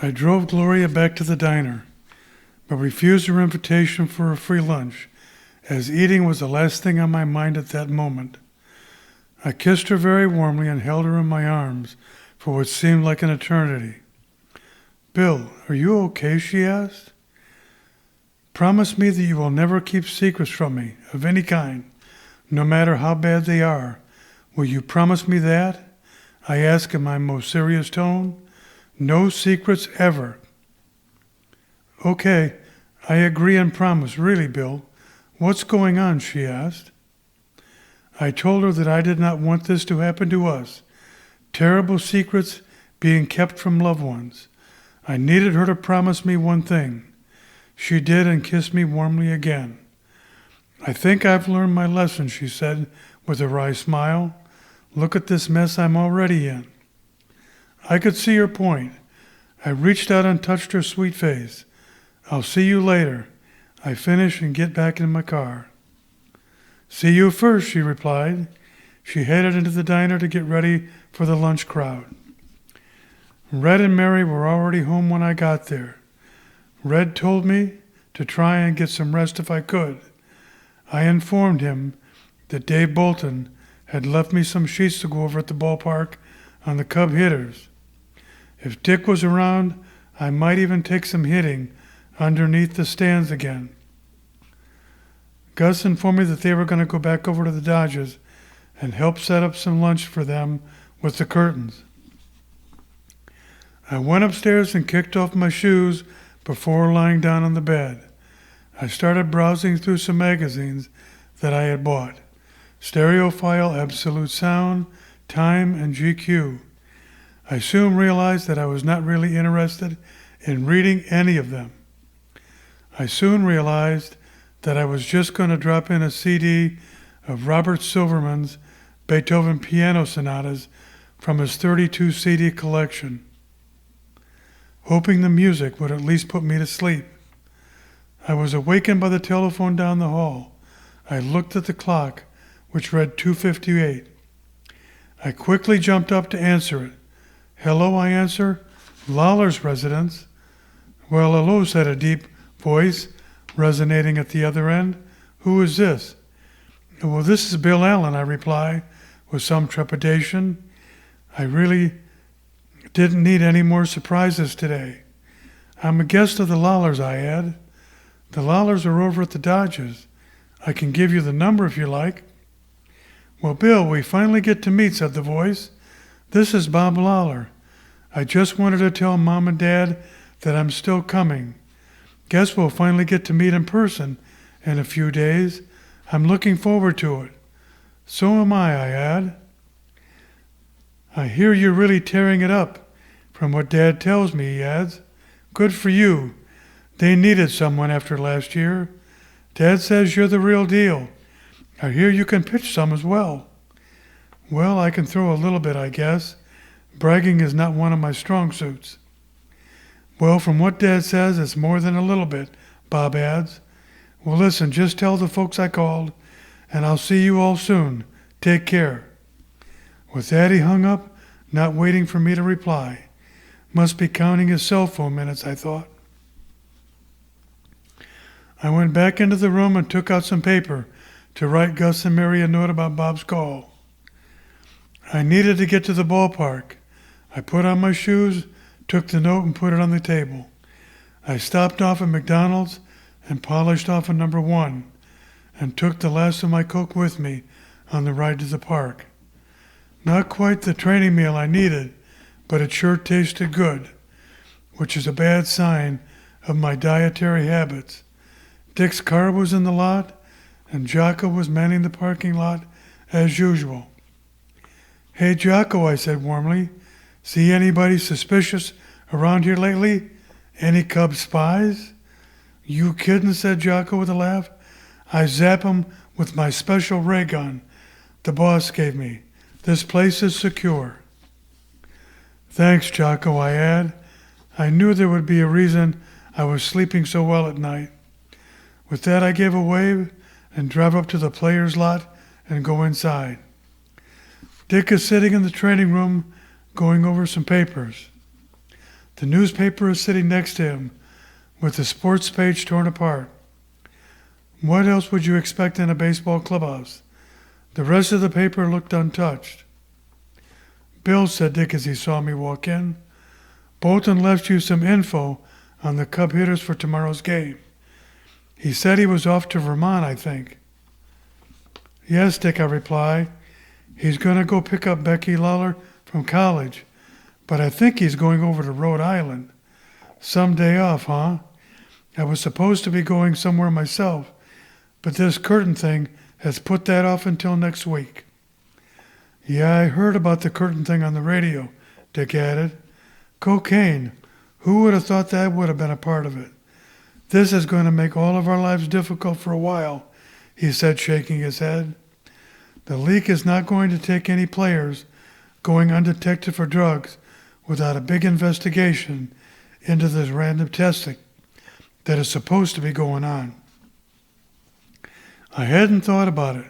I drove Gloria back to the diner, but refused her invitation for a free lunch, as eating was the last thing on my mind at that moment. I kissed her very warmly and held her in my arms for what seemed like an eternity. "Bill, are you okay?" she asked. "Promise me that you will never keep secrets from me, of any kind, no matter how bad they are. Will you promise me that?" I asked in my most serious tone. "No secrets ever." "Okay, I agree and promise. Really, Bill. What's going on?" she asked. I told her that I did not want this to happen to us. Terrible secrets being kept from loved ones. I needed her to promise me one thing. She did and kissed me warmly again. "I think I've learned my lesson," she said with a wry smile. "Look at this mess I'm already in." I could see her point. I reached out and touched her sweet face. "I'll see you later," I finished and get back in my car. "See you first," she replied. She headed into the diner to get ready for the lunch crowd. Red and Mary were already home when I got there. Red told me to try and get some rest if I could. I informed him that Dave Bolton had left me some sheets to go over at the ballpark on the Cub hitters. If Dick was around, I might even take some hitting underneath the stands again. Gus informed me that they were going to go back over to the Dodgers and help set up some lunch for them with the curtains. I went upstairs and kicked off my shoes before lying down on the bed. I started browsing through some magazines that I had bought. Stereophile, Absolute Sound, Time, and GQ. I soon realized that I was not really interested in reading any of them. I soon realized that I was just going to drop in a CD of Robert Silverman's Beethoven piano sonatas from his 32 CD collection, hoping the music would at least put me to sleep. I was awakened by the telephone down the hall. I looked at the clock, which read 2:58. I quickly jumped up to answer it. "Hello," I answer. "Lollar's residence." "Well, hello," said a deep voice, resonating at the other end. "Who is this?" "Well, this is Bill Allen," I reply, with some trepidation. I really didn't need any more surprises today. "I'm a guest of the Lollars," I add. "The Lollars are over at the Dodgers. I can give you the number if you like." "Well, Bill, we finally get to meet," said the voice. "This is Bob Lollar. I just wanted to tell Mom and Dad that I'm still coming. Guess we'll finally get to meet in person in a few days. I'm looking forward to it." "So am I add. "I hear you're really tearing it up, from what Dad tells me," he adds. "Good for you. They needed someone after last year. Dad says you're the real deal. I hear you can pitch some as well." "Well, I can throw a little bit, I guess. Bragging is not one of my strong suits." "Well, from what Dad says, it's more than a little bit," Bob adds. "Well, listen, just tell the folks I called, and I'll see you all soon. Take care." With that, he hung up, not waiting for me to reply. Must be counting his cell phone minutes, I thought. I went back into the room and took out some paper to write Gus and Mary a note about Bob's call. I needed to get to the ballpark. I put on my shoes, took the note and put it on the table. I stopped off at McDonald's and polished off a number 1 and took the last of my Coke with me on the ride to the park. Not quite the training meal I needed, but it sure tasted good, which is a bad sign of my dietary habits. Dick's car was in the lot, and Jocko was manning the parking lot as usual. "Hey, Jocko," I said warmly, "see anybody suspicious around here lately? Any Cub spies?" "You kiddin'?" said Jocko with a laugh. "I zap 'em with my special ray gun the boss gave me. This place is secure." "Thanks, Jocko," I add. I knew there would be a reason I was sleeping so well at night. With that, I gave a wave and drive up to the players' lot and go inside. Dick is sitting in the training room going over some papers. The newspaper is sitting next to him, with the sports page torn apart. What else would you expect in a baseball clubhouse? The rest of the paper looked untouched. Bill, said Dick as he saw me walk in, Bolton left you some info on the Cub hitters for tomorrow's game. He said he was off to Vermont, I think. Yes, Dick, I reply. He's going to go pick up Becky Lollar from college, but I think he's going over to Rhode Island. Some day off, huh? I was supposed to be going somewhere myself, but this curtain thing has put that off until next week. Yeah, I heard about the curtain thing on the radio, Dick added. Cocaine. Who would have thought that would have been a part of it? This is going to make all of our lives difficult for a while, he said, shaking his head. The league is not going to take any players going undetected for drugs without a big investigation into this random testing that is supposed to be going on. I hadn't thought about it.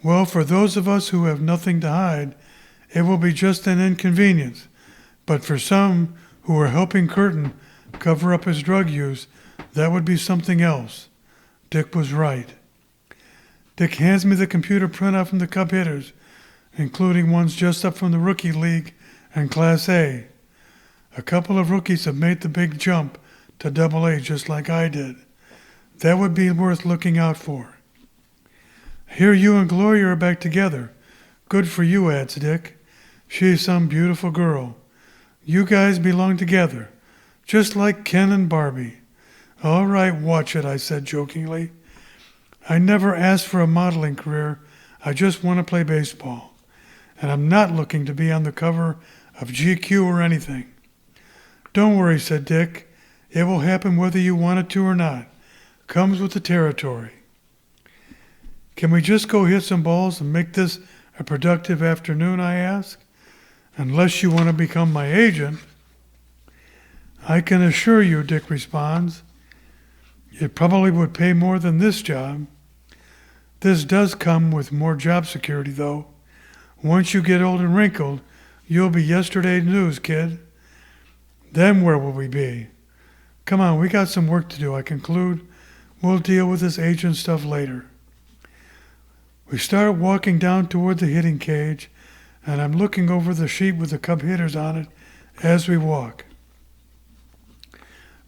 Well, for those of us who have nothing to hide, it will be just an inconvenience. But for some who are helping Curtin cover up his drug use, that would be something else. Dick was right. Dick hands me the computer printout from the Cub hitters, including ones just up from the Rookie League and Class A. A couple of rookies have made the big jump to Double A just like I did. That would be worth looking out for. Here you and Gloria are back together. Good for you, adds Dick. She's some beautiful girl. You guys belong together, just like Ken and Barbie. All right, watch it, I said jokingly. I never asked for a modeling career. I just want to play baseball. And I'm not looking to be on the cover of GQ or anything. Don't worry, said Dick. It will happen whether you want it to or not. Comes with the territory. Can we just go hit some balls and make this a productive afternoon, I ask? Unless you want to become my agent. I can assure you, Dick responds, it probably would pay more than this job. This does come with more job security, though. Once you get old and wrinkled, you'll be yesterday's news, kid. Then where will we be? Come on, we got some work to do, I conclude. We'll deal with this agent stuff later. We start walking down toward the hitting cage, and I'm looking over the sheet with the Cub hitters on it as we walk.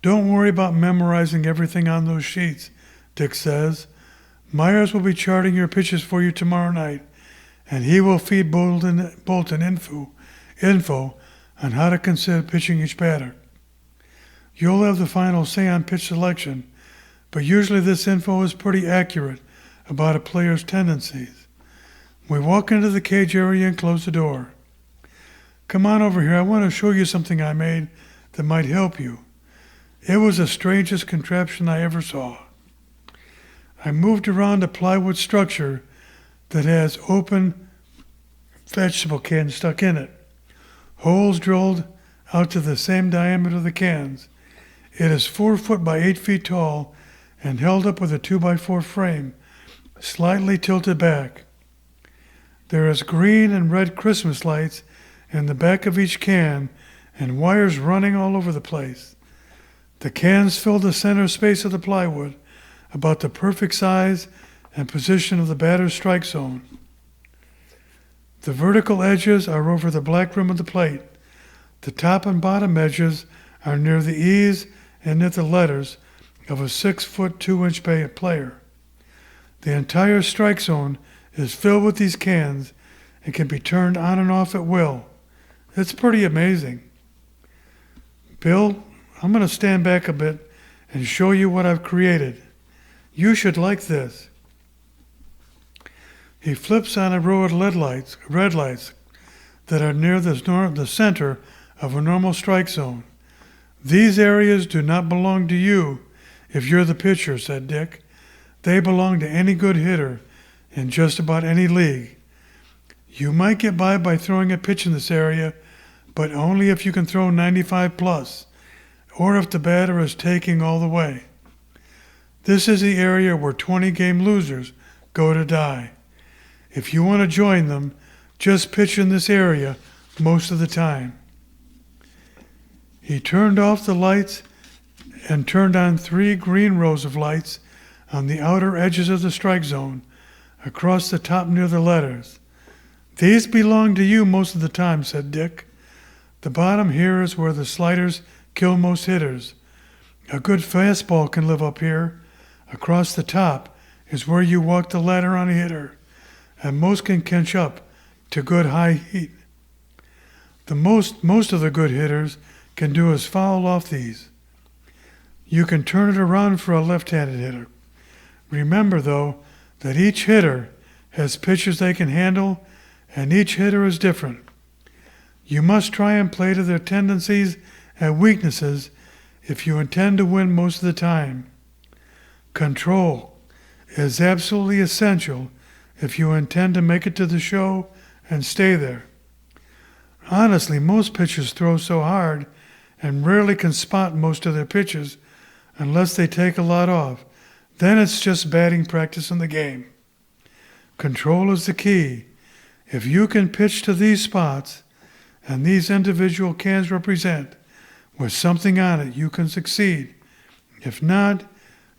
Don't worry about memorizing everything on those sheets, Dick says. Myers will be charting your pitches for you tomorrow night, and he will feed Bolton info on how to consider pitching each batter. You'll have the final say on pitch selection, but usually this info is pretty accurate about a player's tendencies. We walk into the cage area and close the door. Come on over here, I want to show you something I made that might help you. It was the strangest contraption I ever saw. I moved around a plywood structure that has open vegetable cans stuck in it. Holes drilled out to the same diameter of the cans. It is 4 foot by 8 feet tall and held up with a 2x4 frame, slightly tilted back. There is green and red Christmas lights in the back of each can and wires running all over the place. The cans fill the center space of the plywood, about the perfect size and position of the batter's strike zone. The vertical edges are over the black rim of the plate. The top and bottom edges are near the E's and at the letters of a 6 foot 2 inch player. The entire strike zone is filled with these cans and can be turned on and off at will. It's pretty amazing. Bill, I'm going to stand back a bit and show you what I've created. You should like this. He flips on a row of red lights that are near the center of a normal strike zone. These areas do not belong to you if you're the pitcher, said Dick. They belong to any good hitter in just about any league. You might get by throwing a pitch in this area, but only if you can throw 95 plus, or if the batter is taking all the way. This is the area where 20-game losers go to die. If you want to join them, just pitch in this area most of the time. He turned off the lights and turned on 3 green rows of lights on the outer edges of the strike zone, across the top near the letters. "These belong to you most of the time," said Dick. "The bottom here is where the sliders kill most hitters. A good fastball can live up here. Across the top is where you walk the ladder on a hitter, and most can catch up to good high heat. The most of the good hitters can do is foul off these. You can turn it around for a left-handed hitter. Remember, though, that each hitter has pitches they can handle, and each hitter is different. You must try and play to their tendencies and weaknesses if you intend to win most of the time. Control is absolutely essential if you intend to make it to the show and stay there. Honestly, most pitchers throw so hard and rarely can spot most of their pitches unless they take a lot off. Then it's just batting practice in the game. Control is the key. If you can pitch to these spots, and these individual cans represent, with something on it, you can succeed. If not,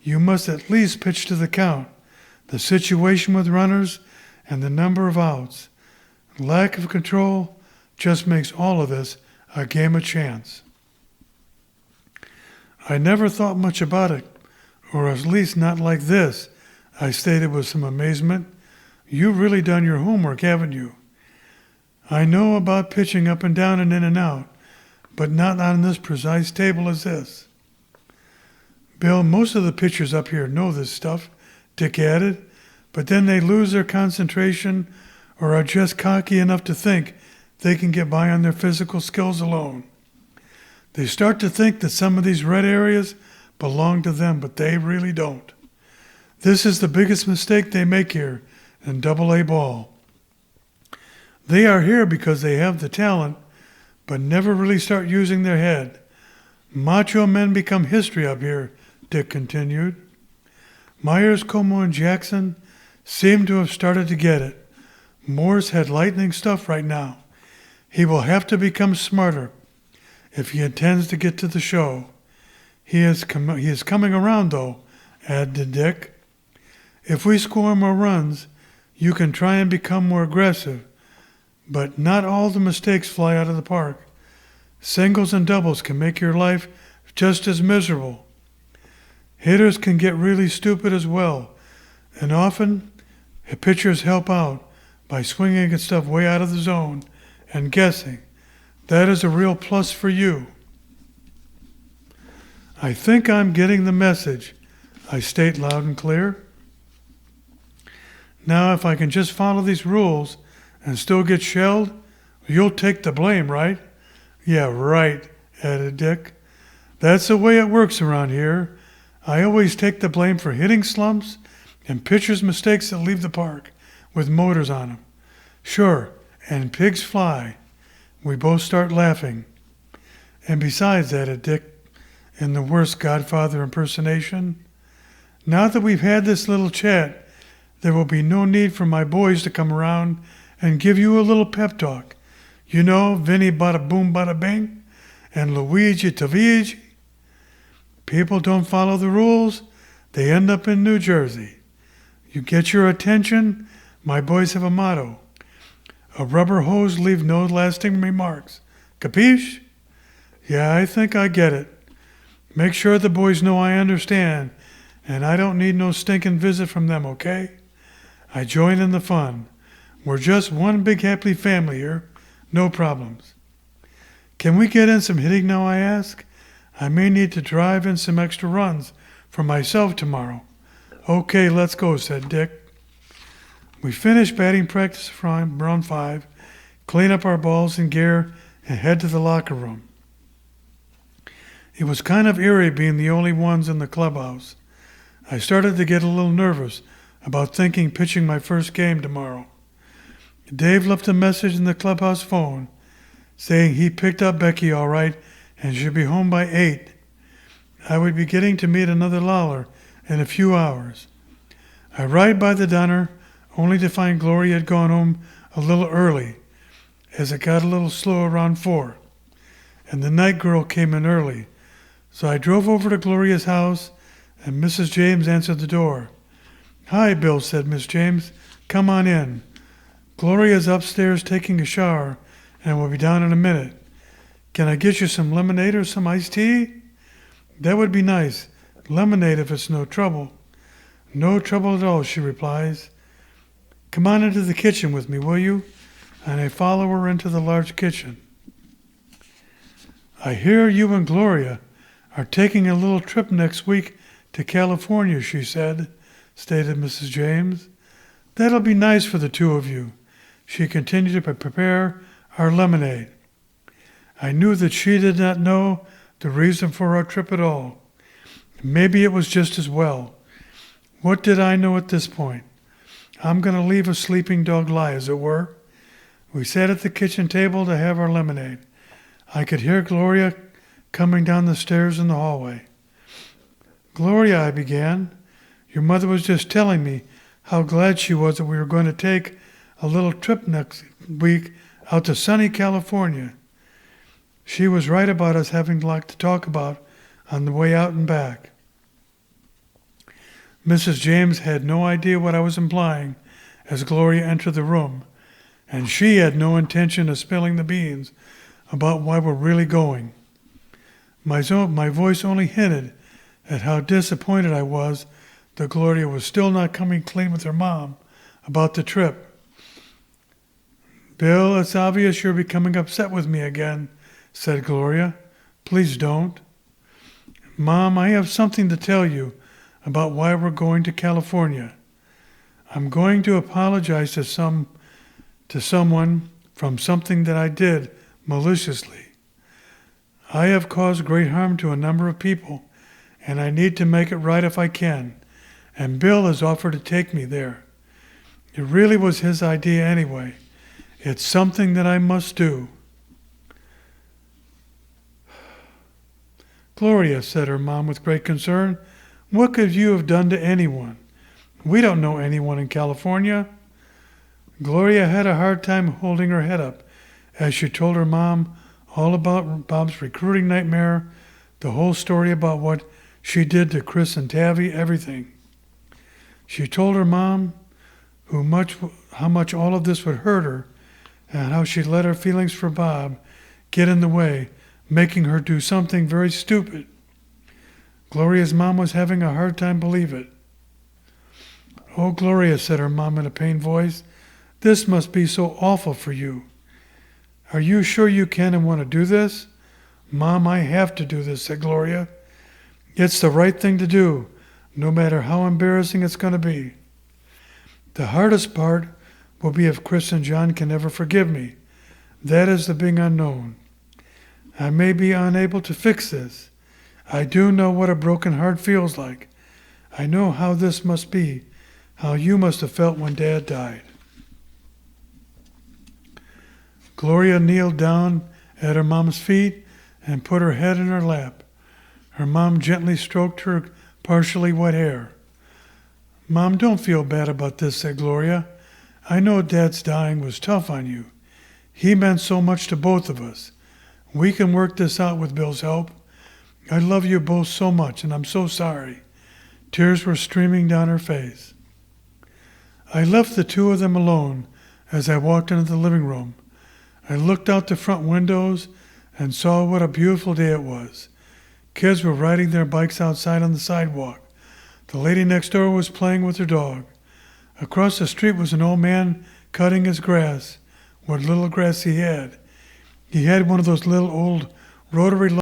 you must at least pitch to the count, the situation with runners, and the number of outs. Lack of control just makes all of this a game of chance." "I never thought much about it, or at least not like this," I stated with some amazement. "You've really done your homework, haven't you?" "I know about pitching up and down and in and out, but not on this precise table as this." "Bill, most of the pitchers up here know this stuff," Dick added, "but then they lose their concentration or are just cocky enough to think they can get by on their physical skills alone. They start to think that some of these red areas belong to them, but they really don't. This is the biggest mistake they make here in Double-A ball. They are here because they have the talent, but never really start using their head. Macho men become history up here," Dick continued. "Myers, Como, and Jackson seem to have started to get it. Moore's had lightning stuff right now. He will have to become smarter if he intends to get to the show. He is coming around, though," added Dick. "If we score more runs, you can try and become more aggressive, but not all the mistakes fly out of the park. Singles and doubles can make your life just as miserable. Hitters can get really stupid as well, and often pitchers help out by swinging at stuff way out of the zone and guessing. That is a real plus for you." "I think I'm getting the message," I state loud and clear. "Now, if I can just follow these rules and still get shelled, you'll take the blame, right?" "Yeah, right," added Dick. "That's the way it works around here. I always take the blame for hitting slumps and pitchers' mistakes that leave the park with motors on them. Sure, and pigs fly." We both start laughing. "And besides," added Dick, in the worst Godfather impersonation, "now that we've had this little chat, there will be no need for my boys to come around and give you a little pep talk. You know, Vinny bada boom bada bing, and Luigi Tavigi. People don't follow the rules, they end up in New Jersey. You get your attention, my boys have a motto. A rubber hose leave no lasting remarks. Capiche?" "Yeah, I think I get it. Make sure the boys know I understand, and I don't need no stinking visit from them, okay? I join in the fun. We're just one big happy family here. No problems." "Can we get in some hitting now?" I ask. "I may need to drive in some extra runs for myself tomorrow." "Okay, let's go," said Dick. We finish batting practice from round 5, clean up our balls and gear, and head to the locker room. It was kind of eerie being the only ones in the clubhouse. I started to get a little nervous about thinking pitching my first game tomorrow. Dave left a message in the clubhouse phone saying he picked up Becky all right and should be home by 8. I would be getting to meet another Lollar in a few hours. I ride by the diner only to find Gloria had gone home a little early, as it got a little slow around 4. and the night girl came in early. So I drove over to Gloria's house, and Mrs. James answered the door. "Hi, Bill," said Miss James. "Come on in. Gloria's upstairs taking a shower, and will be down in a minute. Can I get you some lemonade or some iced tea?" "That would be nice. Lemonade if it's no trouble." "No trouble at all," she replies. "Come on into the kitchen with me, will you?" And I follow her into the large kitchen. "I hear you and Gloria are taking a little trip next week to California," she said, stated Mrs. James. "That'll be nice for the two of you." She continued to prepare our lemonade. I knew that she did not know the reason for our trip at all. Maybe it was just as well. What did I know at this point? I'm going to leave a sleeping dog lie, as it were. We sat at the kitchen table to have our lemonade. I could hear Gloria coming down the stairs in the hallway. "Gloria," I began, "your mother was just telling me how glad she was that we were going to take a little trip next week out to sunny California. She was right about us having a lot to talk about on the way out and back." Mrs. James had no idea what I was implying as Gloria entered the room, and she had no intention of spilling the beans about why we're really going. My voice only hinted at how disappointed I was that Gloria was still not coming clean with her mom about the trip. "Bill, it's obvious you're becoming upset with me again," said Gloria. "Please don't." "Mom, I have something to tell you about why we're going to California. I'm going to apologize to someone from something that I did maliciously. I have caused great harm to a number of people, and I need to make it right if I can, and Bill has offered to take me there. It really was his idea anyway. It's something that I must do." "Gloria," said her mom with great concern, "what could you have done to anyone? We don't know anyone in California." Gloria had a hard time holding her head up as she told her mom all about Bob's recruiting nightmare, the whole story about what she did to Chris and Tavi, everything. She told her mom how much all of this would hurt her and how she'd let her feelings for Bob get in the way, making her do something very stupid. Gloria's mom was having a hard time believing it. "Oh, Gloria," said her mom in a pained voice, "this must be so awful for you. Are you sure you can and want to do this?" "Mom, I have to do this," said Gloria. "It's the right thing to do, no matter how embarrassing it's going to be. The hardest part will be if Chris and John can ever forgive me. That is the big unknown. I may be unable to fix this. I do know what a broken heart feels like. I know how this must be, how you must have felt when Dad died." Gloria kneeled down at her mom's feet and put her head in her lap. Her mom gently stroked her partially wet hair. "Mom, don't feel bad about this," said Gloria. "I know Dad's dying was tough on you. He meant so much to both of us. We can work this out with Bill's help. I love you both so much, and I'm so sorry." Tears were streaming down her face. I left the two of them alone as I walked into the living room. I looked out the front windows and saw what a beautiful day it was. Kids were riding their bikes outside on the sidewalk. The lady next door was playing with her dog. Across the street was an old man cutting his grass, what little grass he had. He had one of those little old rotary